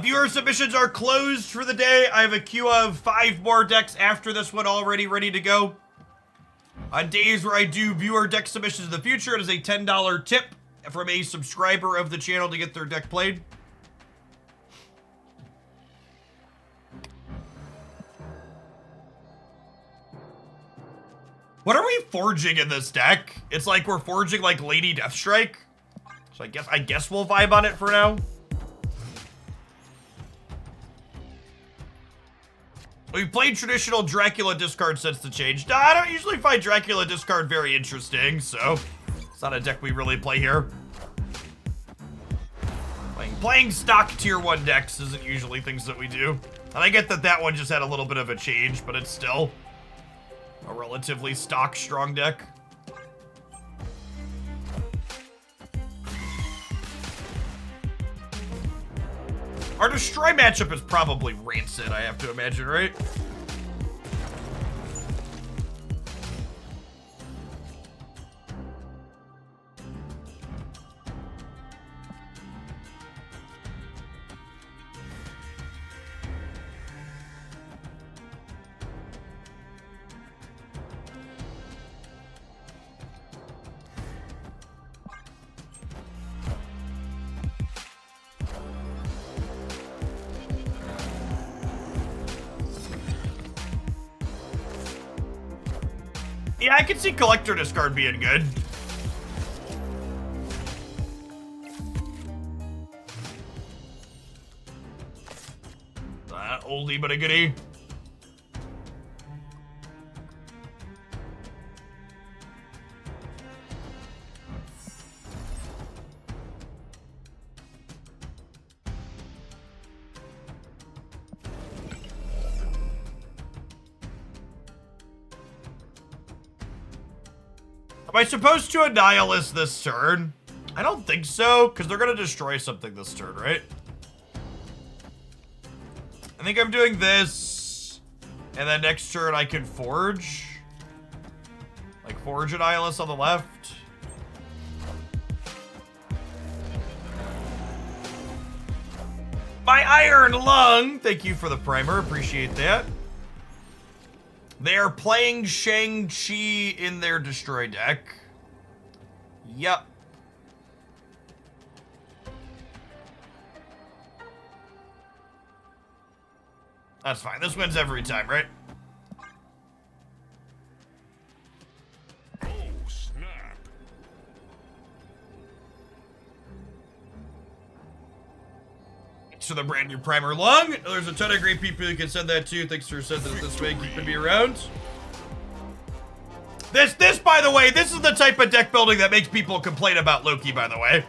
Viewer submissions are closed for the day. I have a queue of 5 more decks after this one already ready to go. On days where I do viewer deck submissions in the future, it is a $10 tip from a subscriber of the channel to get their deck played. What are we forging in this deck? It's like we're forging like Lady Deathstrike. So I guess we'll vibe on it for now. We've played traditional Dracula discard since the change. Nah, I don't usually find Dracula discard very interesting, so it's not a deck we really play here. Playing stock tier 1 decks isn't usually things that we do. And I get that that one just had a little bit of a change, but it's still a relatively stock strong deck. Our destroy matchup is probably rancid, I have to imagine, right? Yeah, I can see collector discard being good. Oldie but a goodie. Am I supposed to Annihilus this turn? I don't think so, because they're going to destroy something this turn, right? I think I'm doing this, and then next turn I can Forge. Like, Forge Annihilus on the left. My Iron Lung! Thank you for the primer, appreciate that. They are playing Shang-Chi in their destroy deck. Yep. That's fine. This wins every time, right? Oh, snap. Thanks for the brand new primer lung. There's a ton of great people who can send that to. Thanks for sending it this way, keeping me around. This, by the way, this is the type of deck building that makes people complain about Loki, by the way.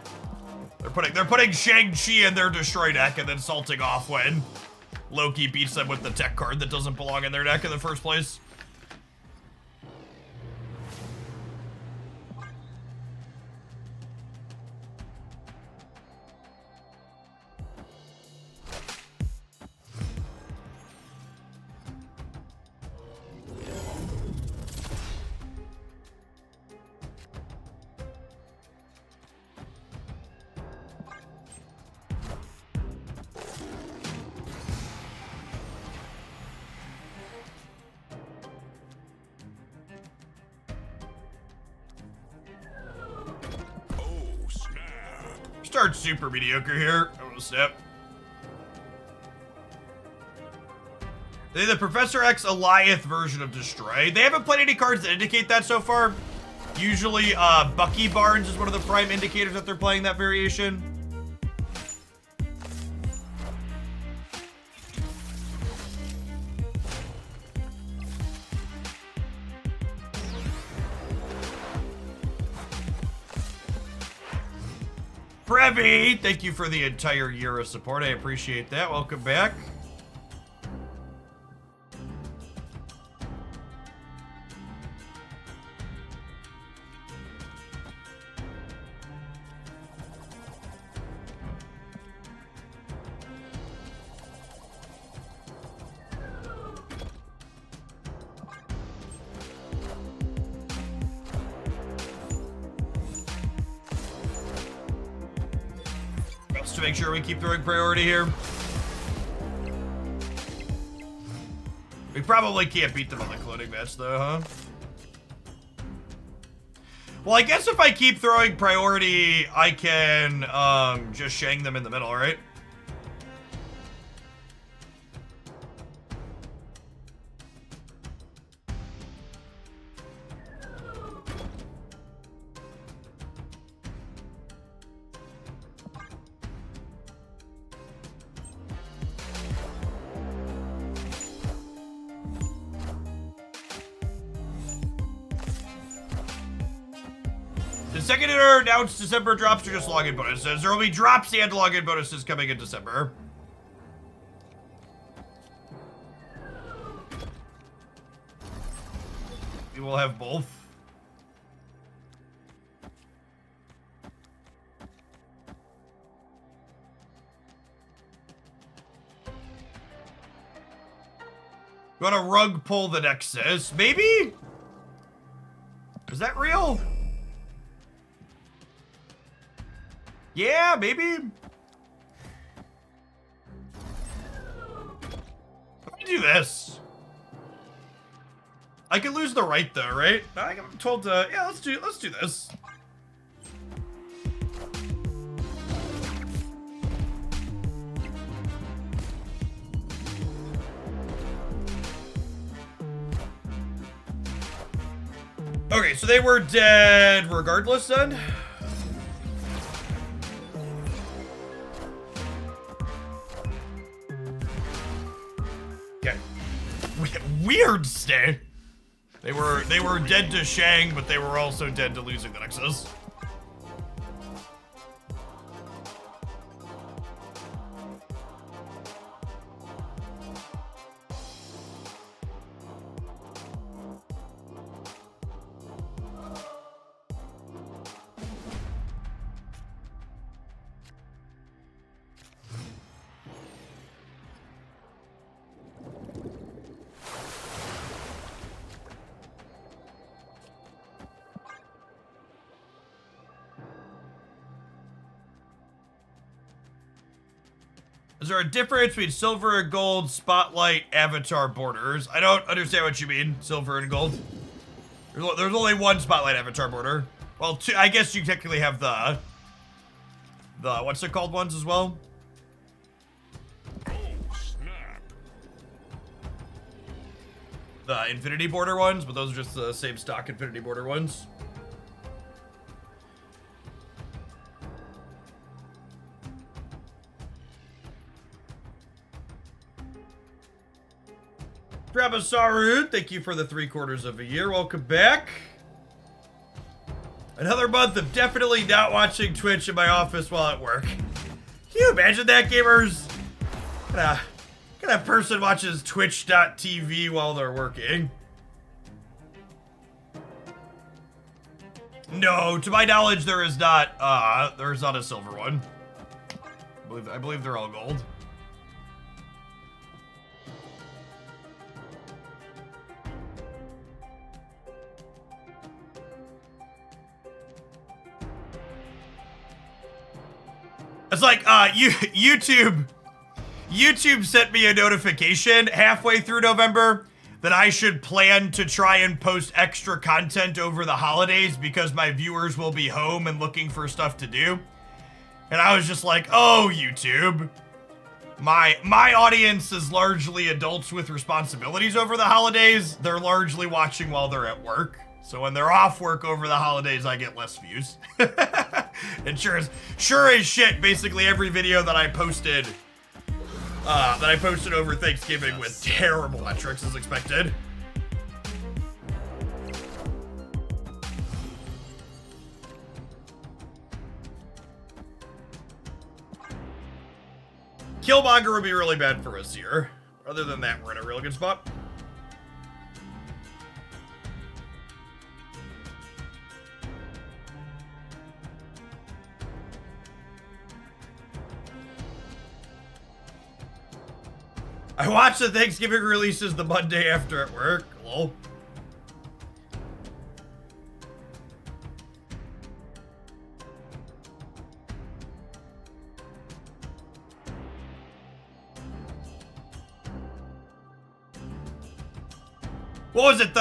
They're putting Shang-Chi in their destroy deck and then salting off when Loki beats them with the tech card that doesn't belong in their deck in the first place. Start super mediocre here. I'm gonna snap. They're the Professor X Eliath version of Destroy. They haven't played any cards that indicate that so far. Usually, Bucky Barnes is one of the prime indicators that they're playing that variation. Previ, thank you for the entire year of support. I appreciate that. Welcome back. To make sure we keep throwing priority here. We probably can't beat them on the cloning match, though, huh? Well, I guess if I keep throwing priority, I can just shang them in the middle, right? The second announced December drops are just login bonuses. There will be drops and login bonuses coming in December. We will have both. You want to rug pull the Nexus? Maybe? Is that real? Yeah, maybe. Let me do this. I could lose the right though, right? I'm told to. Yeah, let's do this. Okay, so they were dead regardless then. Okay. Weird stay. They were dead to Shang, but they were also dead to losing the Nexus. Is there a difference between silver and gold spotlight avatar borders? I don't understand what you mean, silver and gold. There's only one spotlight avatar border. Well, two, I guess you technically have the what's it called ones as well? Oh, snap. The infinity border ones, but those are just the same stock infinity border ones. Brabasaru, thank you for the 3/4 of a year. Welcome back. Another month of definitely not watching Twitch in my office while at work. Can you imagine that, gamers? What kind of person watches twitch.tv while they're working? No, to my knowledge, there is not a silver one. I believe they're all gold. It's like, YouTube sent me a notification halfway through November that I should plan to try and post extra content over the holidays because my viewers will be home and looking for stuff to do. And I was just like, oh, YouTube. My audience is largely adults with responsibilities over the holidays. They're largely watching while they're at work. So when they're off work over the holidays, I get less views. And sure as shit, basically every video that I posted over Thanksgiving with terrible metrics as expected. Killmonger would be really bad for us here. Other than that, we're in a real good spot. I watch the Thanksgiving releases the Monday after at work. Lol. What was it?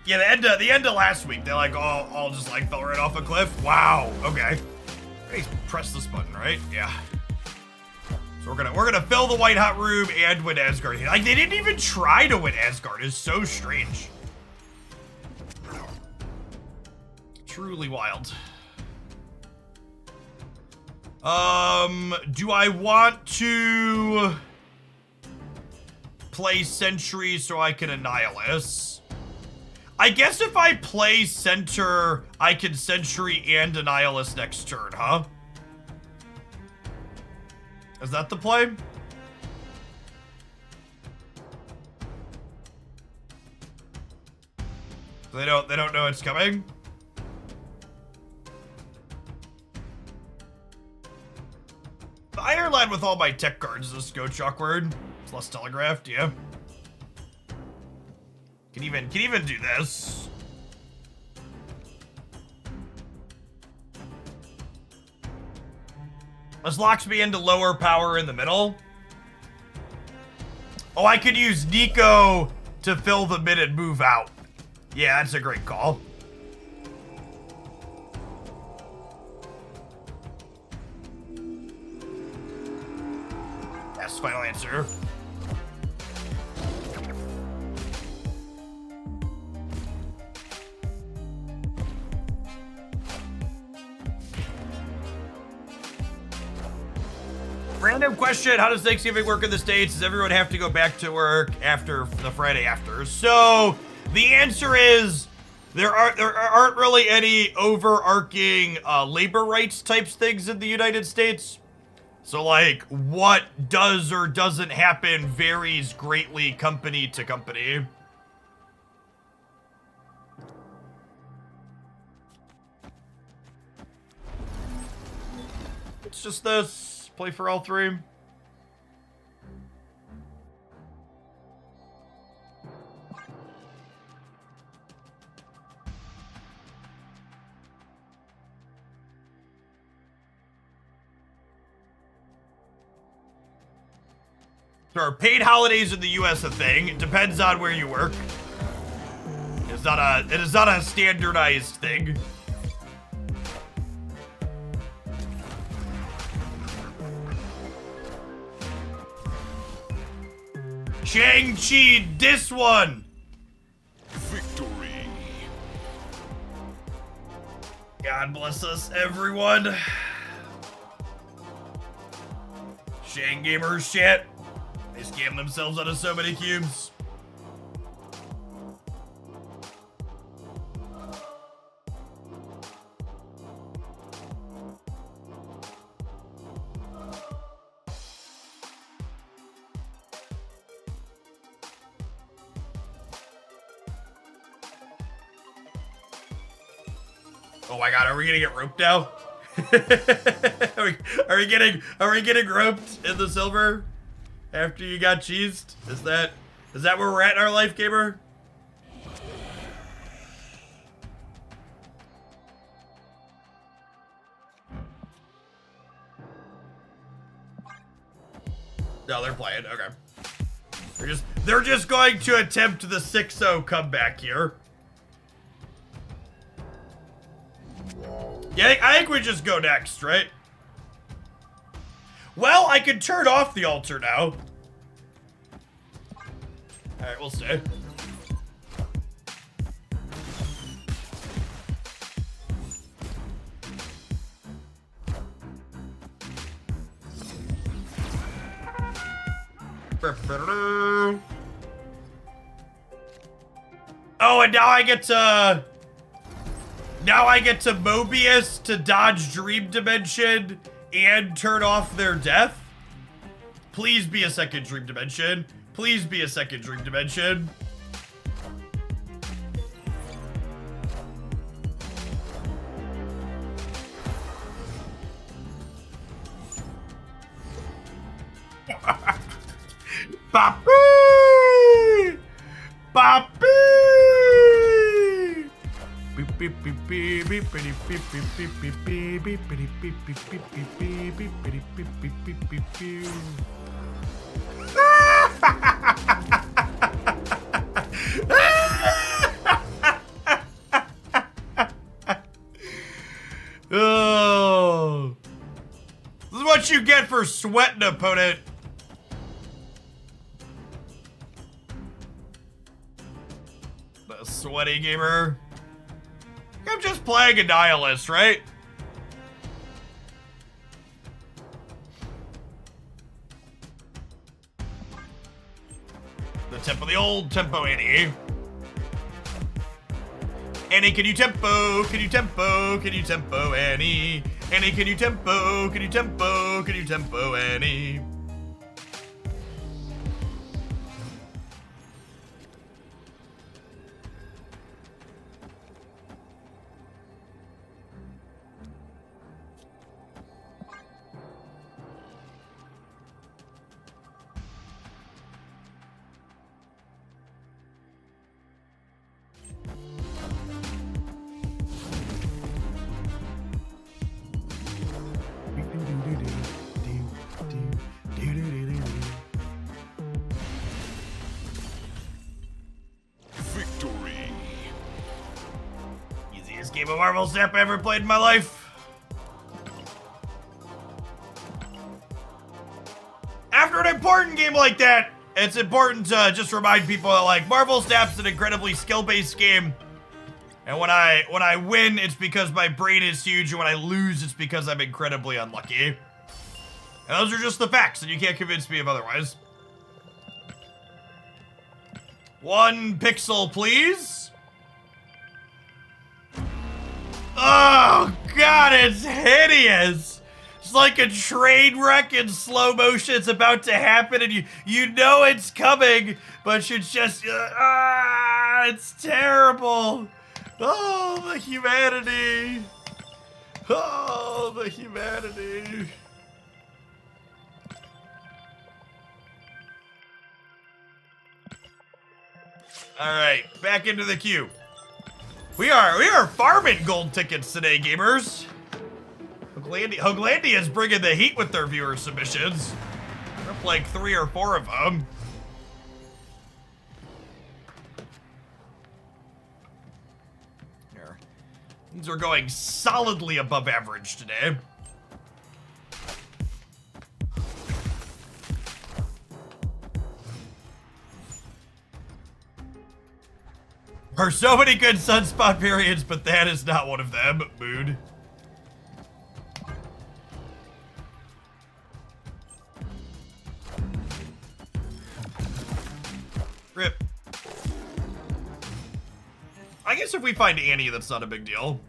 Yeah, the end of last week. They like all just like fell right off a cliff. Wow. Okay. Hey, press this button, right? Yeah. So we're gonna fill the white hot room and win Asgard. Like they didn't even try to win Asgard. It's so strange. Truly wild. Do I want to play Sentry so I can Annihilus? I guess if I play Center, I can Sentry and Annihilus next turn, huh? Is that the play? They don't know it's coming? The Iron Lad with all my tech cards is go Chalkward. It's less telegraphed, yeah. Can even do this. This locks me into lower power in the middle. Oh, I could use Nico to fill the mid and move out. Yeah, that's a great call. That's the final answer. Random question, how does Thanksgiving work in the States? Does everyone have to go back to work after the Friday after? So, the answer is there aren't really any overarching labor rights types things in the United States. So, like, what does or doesn't happen varies greatly company to company. It's just this. Play for all three. So are paid holidays in the US a thing? It depends on where you work. It is not a standardized thing. Shang-Chi, this one! Victory. God bless us, everyone. Shang gamers shit. They scam themselves out of so many cubes. Oh my god, are we gonna get roped now? are we getting roped in the silver after you got cheesed? Is that where we're at in our life, gamer? No, they're playing. Okay. They're just going to attempt the 6-0 comeback here. Yeah, I think we just go next, right? Well, I can turn off the altar now. Alright, we'll stay. Oh, and now I get to Mobius to dodge Dream Dimension and turn off their death. Please be a second Dream Dimension. Please be a second Dream Dimension. Papi! Papi! Oh. This is what you get for sweating, opponent. The sweaty gamer. I'm just playing Annihilus, right? The tempo, the old tempo Annie. Annie, can you tempo? Can you tempo? Can you tempo, Annie? Annie, can you tempo? Can you tempo? Can you tempo, Annie? Victory. Easiest game of Marvel Snap I ever played in my life. After an important game like that, it's important to just remind people that like Marvel Snap's an incredibly skill-based game. And when I win, it's because my brain is huge, and when I lose, it's because I'm incredibly unlucky. And those are just the facts, and you can't convince me of otherwise. 1 pixel, please. Oh, God, it's hideous. It's like a train wreck in slow motion. It's about to happen, and you know it's coming, but you're just, it's terrible. Oh, the humanity. Oh, the humanity. All right, back into the queue. We are farming gold tickets today, gamers. Hoaglandia is bringing the heat with their viewer submissions. We're playing 3 or 4 of them. Here. These are going solidly above average today. There are so many good sunspot periods, but that is not one of them. Mood. Rip. I guess if we find Annie, that's not a big deal.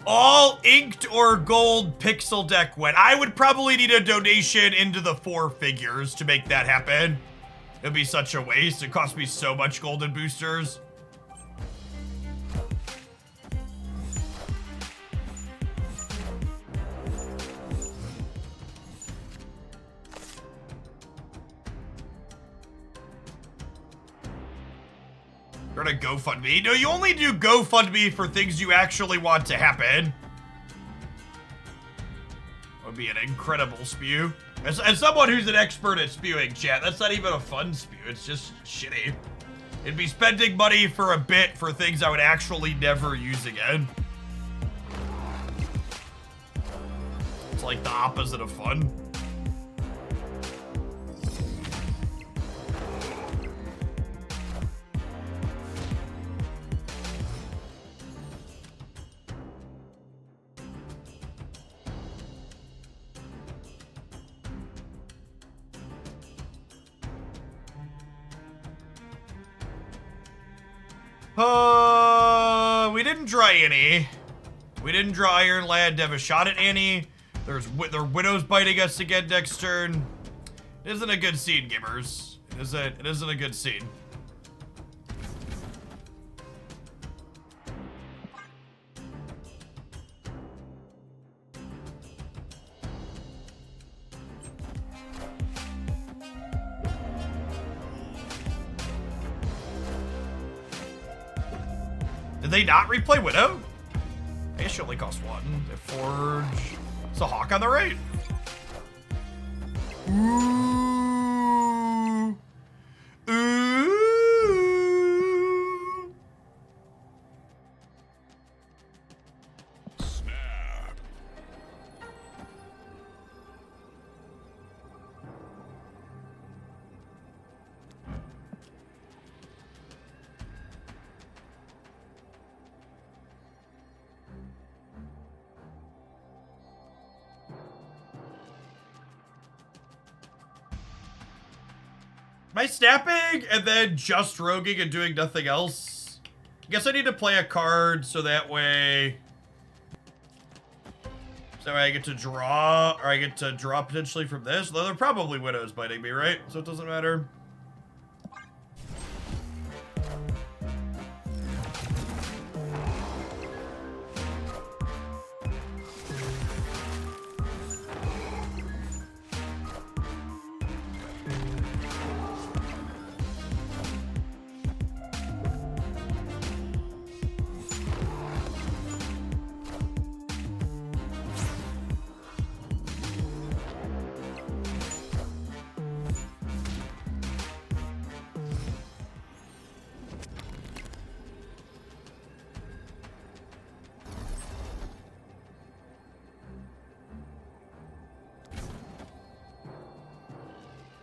All inked or gold pixel deck win. I would probably need a donation into the 4 figures to make that happen. It'd be such a waste. It cost me so much golden boosters. You're gonna GoFundMe? No, you only do GoFundMe for things you actually want to happen. Would be an incredible spew. As someone who's an expert at spewing, chat, that's not even a fun spew. It's just shitty. It'd be spending money for a bit for things I would actually never use again. It's like the opposite of fun. We didn't draw Annie. We didn't draw Iron Lad to have a shot at Annie. There are widows biting us again next turn. It isn't a good scene, gamers. It isn't a good scene. Did they not replay Widow? I guess she only costs 1. They forge. It's a Hawk on the right. Ooh. Ooh. Snap. Am I snapping and then just roguing and doing nothing else? I guess I need to play a card so that way... I get to draw, or I get to draw potentially from this. Though they're probably Widows biting me, right? So it doesn't matter.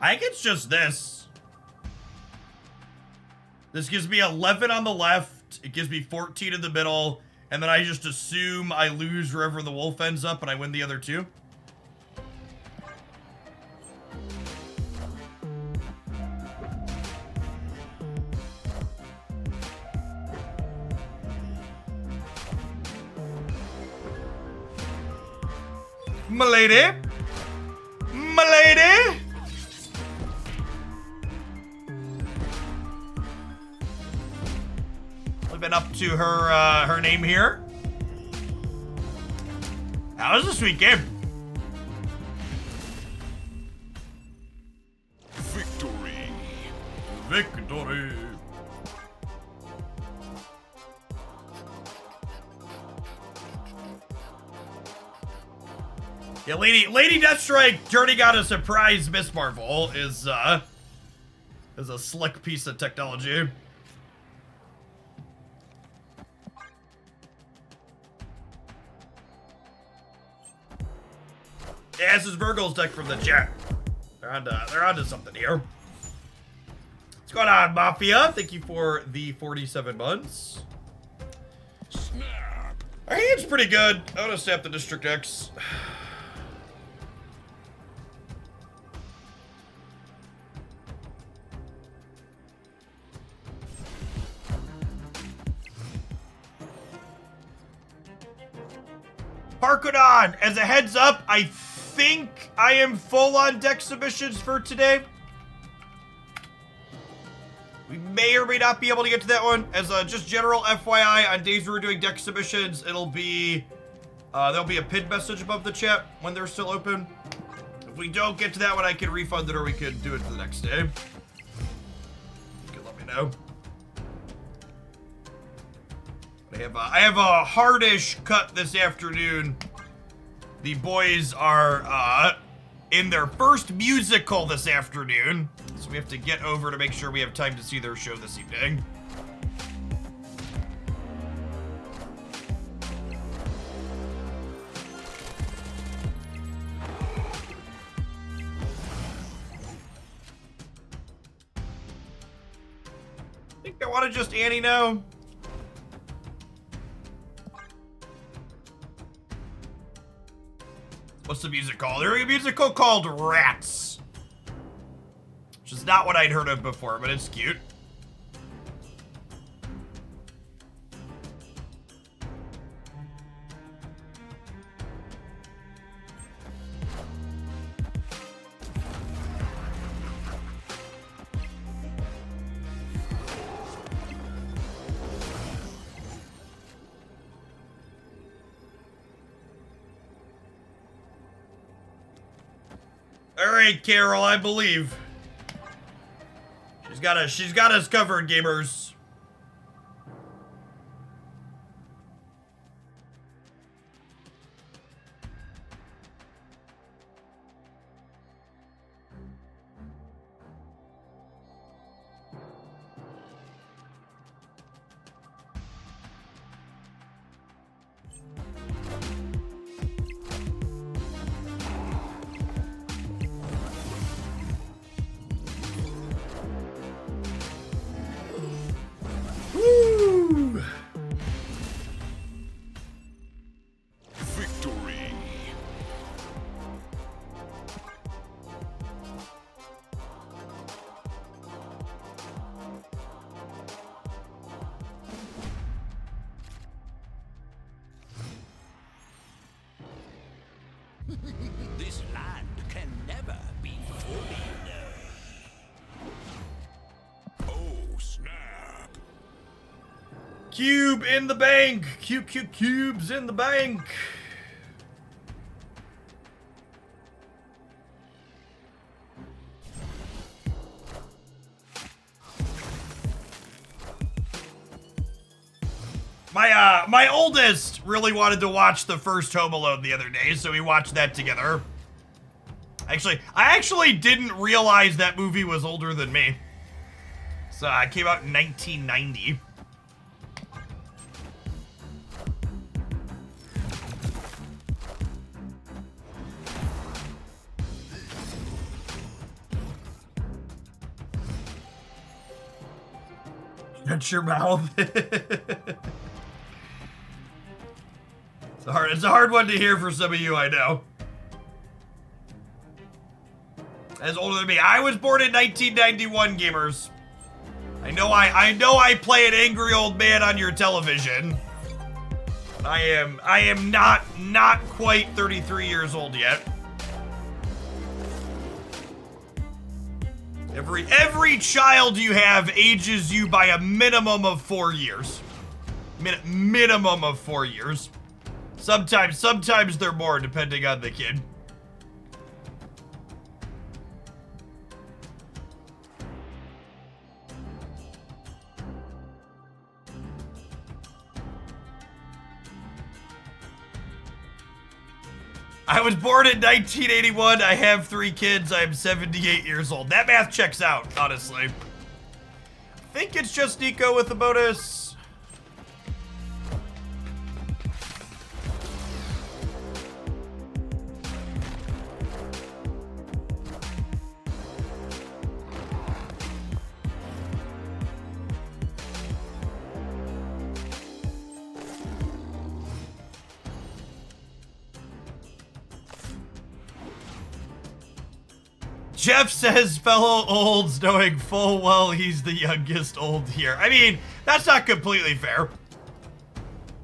I think it's just this. This gives me 11 on the left. It gives me 14 in the middle. And then I just assume I lose wherever the wolf ends up and I win the other two. M'lady. M'lady. Living up to her name here. That was a sweet game. Victory. Victory. Yeah, Lady Deathstrike turning out a surprise Miss Marvel is a slick piece of technology. Yeah, this is Virgil's deck from the chat. They're onto something here. What's going on, Mafia? Thank you for the 47 months. Snap. Our hand's pretty good. I want to snap the District X. Parkodon, as a heads up, I think I am full on deck submissions for today. We may or may not be able to get to that one. As a just general FYI, on days where we're doing deck submissions, it'll be, there'll be a pinned message above the chat when they're still open. If we don't get to that one, I can refund it or we could do it the next day. You can let me know. I have a hardish cut this afternoon. The boys are in their first musical this afternoon, so we have to get over to make sure we have time to see their show this evening. I think I want to just Annie know. What's the music called? There's a musical called Rats. Which is not what I'd heard of before, but it's cute. All right, Carol, I believe. She's got us covered, gamers. Cube in the bank. Cubes in the bank. My oldest really wanted to watch the first Home Alone the other day, so we watched that together. Actually, I actually didn't realize that movie was older than me. So it came out in 1990. Shut your mouth. It's a hard one to hear for some of you, I know. As older than me. I was born in 1991, gamers. I know I play an angry old man on your television. I am not quite 33 years old yet. Every child you have ages you by a minimum of 4 years. Minimum of 4 years. Sometimes they're more, depending on the kid. I was born in 1981. I have 3 kids. I am 78 years old. That math checks out, honestly. I think it's just Nico with the bonus. Jeff says, fellow olds, knowing full well he's the youngest old here. I mean, that's not completely fair.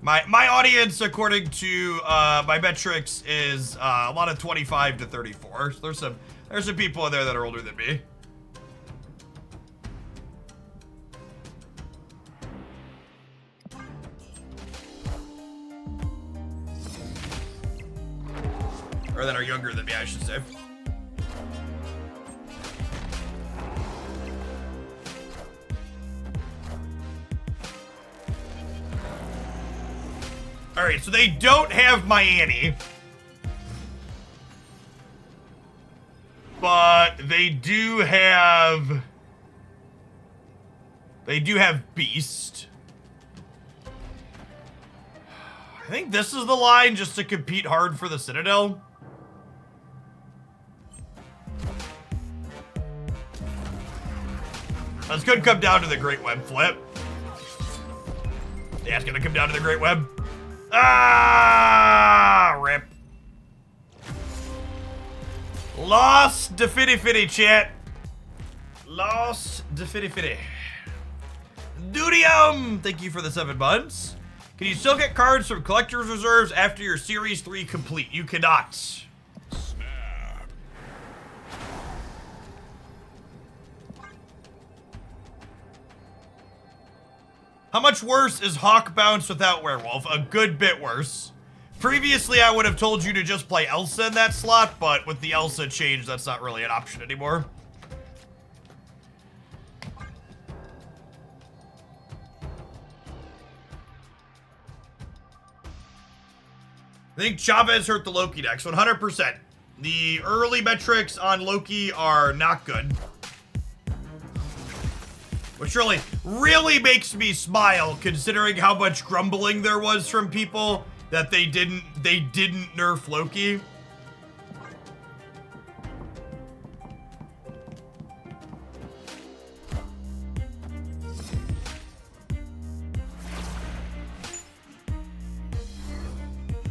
My audience, according to my metrics, is a lot of 25 to 34. So there's some people in there that are older than me. Or that are younger than me, I should say. All right, so they don't have my Annie, but they do have Beast. I think this is the line just to compete hard for the Citadel. This could come down to the Great Web flip. Yeah, it's gonna come down to the Great Web. Ah, rip. Lost the fitty fitty, chat. Lost the fitty fitty. Dudium, thank you for the 7 months. Can you still get cards from collector's reserves after your Series 3 complete? You cannot. Snap. How much worse is Hawk Bounce without Werewolf? A good bit worse. Previously, I would have told you to just play Elsa in that slot, but with the Elsa change, that's not really an option anymore. I think Chavez hurt the Loki decks, 100%. The early metrics on Loki are not good. Which really makes me smile, considering how much grumbling there was from people that they didn't nerf Loki.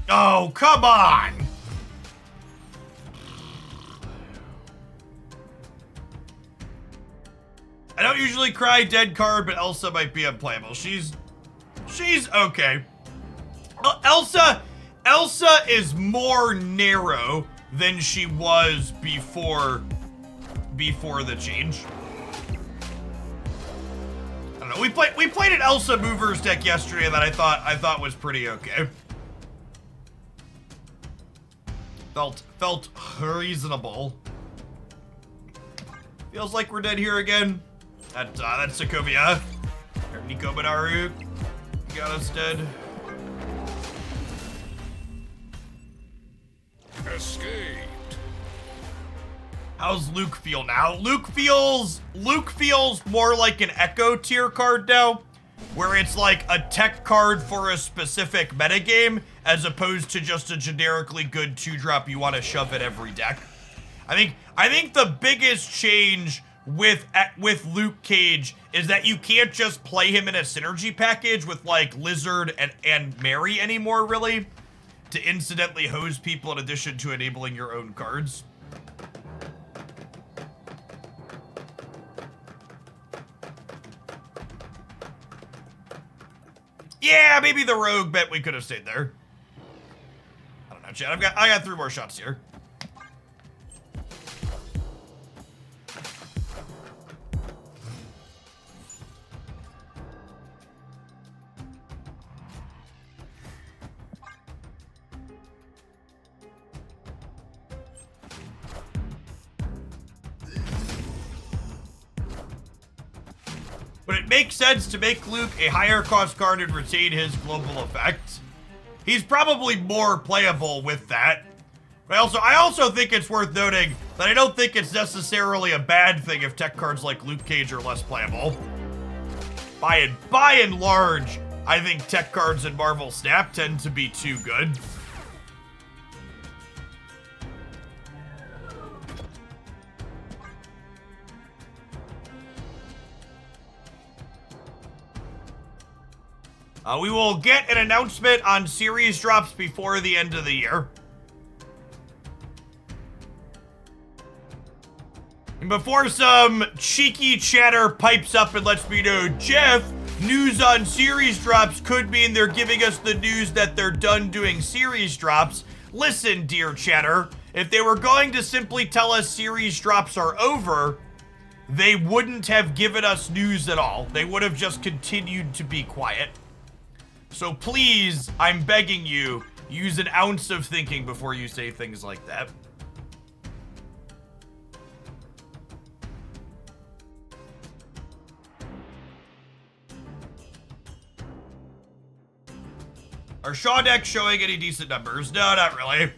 Oh, come on! I don't usually cry dead card, but Elsa might be unplayable. She's okay. Elsa is more narrow than she was before the change. I don't know. We played an Elsa Movers deck yesterday that I thought was pretty okay. Felt reasonable. Feels like we're dead here again. That's Sokovia. Nico Banaru got us dead. Escaped. How's Luke feel now? Luke feels more like an Echo tier card now, where it's like a tech card for a specific metagame, as opposed to just a generically good 2-drop you want to shove at every deck. I think the biggest change with Luke Cage is that you can't just play him in a synergy package with like Lizard and Mary anymore, really, to incidentally hose people in addition to enabling your own cards. Yeah, maybe the rogue bet we could have stayed there. I don't know, Chad. I got 3 more shots here. But it makes sense to make Luke a higher cost card and retain his global effect. He's probably more playable with that. But I also think it's worth noting that I don't think it's necessarily a bad thing if tech cards like Luke Cage are less playable. By and large, I think tech cards in Marvel Snap tend to be too good. We will get an announcement on series drops before the end of the year. And before some cheeky chatter pipes up and lets me know, Jeff, news on series drops could mean they're giving us the news that they're done doing series drops. Listen, dear chatter, if they were going to simply tell us series drops are over, they wouldn't have given us news at all. They would have just continued to be quiet. So please, I'm begging you, use an ounce of thinking before you say things like that. Are Shaw decks showing any decent numbers? No, not really.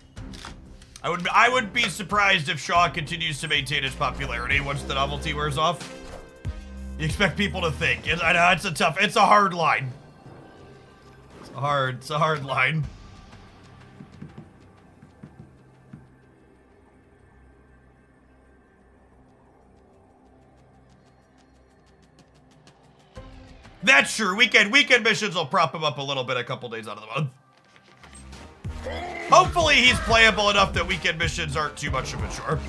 I would be surprised if Shaw continues to maintain its popularity once the novelty wears off. You expect people to think. I know, it's a hard line. It's a hard line. That's true. Weekend missions will prop him up a little bit a couple days out of the month. Hopefully he's playable enough that weekend missions aren't too much of a chore.